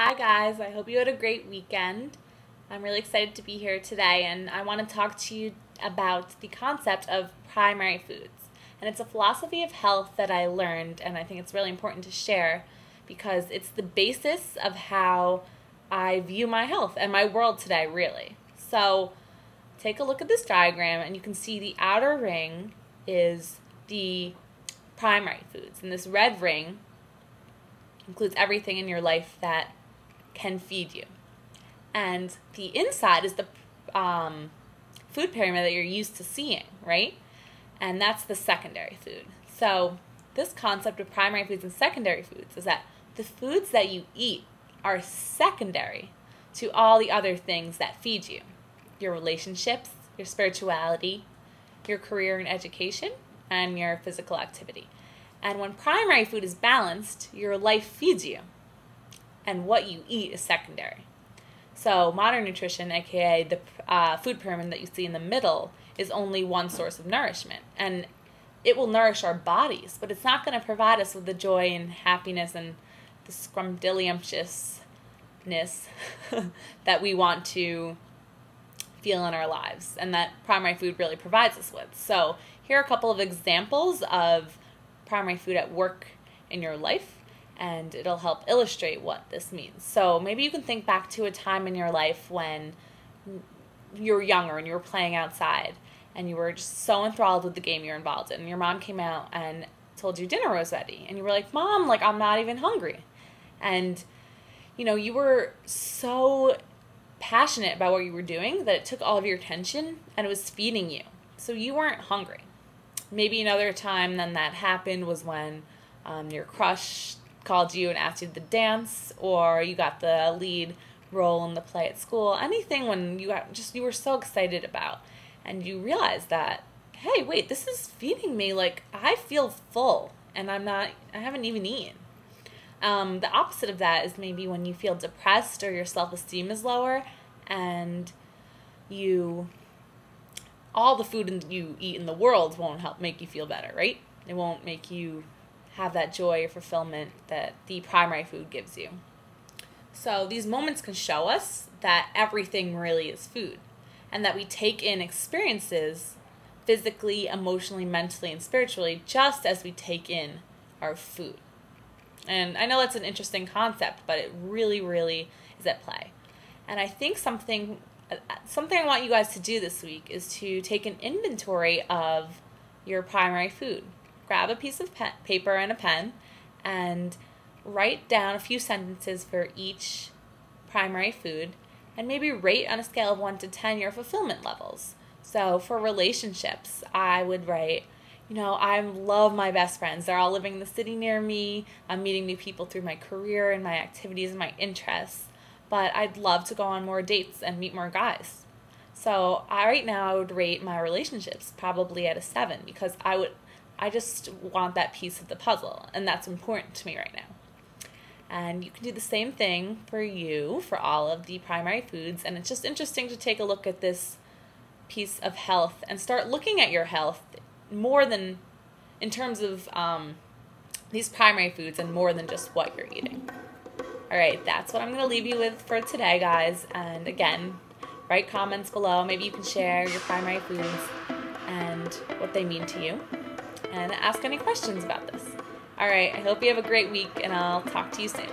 Hi guys, I hope you had a great weekend. I'm really excited to be here today and I want to talk to you about the concept of primary foods. And it's a philosophy of health that I learned and I think it's really important to share because it's the basis of how I view my health and my world today, really. So take a look at this diagram and you can see the outer ring is the primary foods, and this red ring includes everything in your life that can feed you. And the inside is the food pyramid that you're used to seeing, right? And that's the secondary food. So this concept of primary foods and secondary foods is that the foods that you eat are secondary to all the other things that feed you. Your relationships, your spirituality, your career and education, and your physical activity. And when primary food is balanced, your life feeds you, and what you eat is secondary. So modern nutrition, aka the food pyramid that you see in the middle, is only one source of nourishment. And it will nourish our bodies, but it's not going to provide us with the joy and happiness and the scrumptiousness that we want to feel in our lives, and that primary food really provides us with. So here are a couple of examples of primary food at work in your life, and it'll help illustrate what this means. So maybe you can think back to a time in your life when you were younger and you were playing outside and you were just so enthralled with the game you're involved in. And your mom came out and told you dinner was ready, and you were like, "Mom, like I'm not even hungry." And you were so passionate about what you were doing that it took all of your attention and it was feeding you. So you weren't hungry. Maybe another time then that happened was when your crush called you and asked you to dance, or you got the lead role in the play at school. Anything when you were so excited about, and you realized that, hey, wait, this is feeding me. Like I feel full, and I haven't even eaten. The opposite of that is maybe when you feel depressed or your self-esteem is lower, and all the food you eat in the world won't help make you feel better, right? It won't make you have that joy or fulfillment that the primary food gives you. So these moments can show us that everything really is food, and that we take in experiences physically, emotionally, mentally, and spiritually just as we take in our food. And I know that's an interesting concept, but it really, really is at play. And I think something I want you guys to do this week is to take an inventory of your primary food. Grab a piece of paper and a pen and write down a few sentences for each primary food, and maybe rate on a scale of 1 to 10 your fulfillment levels. So for relationships, I would write, I love my best friends. They're all living in the city near me. I'm meeting new people through my career and my activities and my interests. But I'd love to go on more dates and meet more guys. So right now I would rate my relationships probably at a 7, because I just want that piece of the puzzle, and that's important to me right now. And you can do the same thing for all of the primary foods. And it's just interesting to take a look at this piece of health and start looking at your health more than in terms of these primary foods, and more than just what you're eating. All right, that's what I'm going to leave you with for today, guys. And again, write comments below. Maybe you can share your primary foods and what they mean to you, and ask any questions about this. All right, I hope you have a great week, and I'll talk to you soon.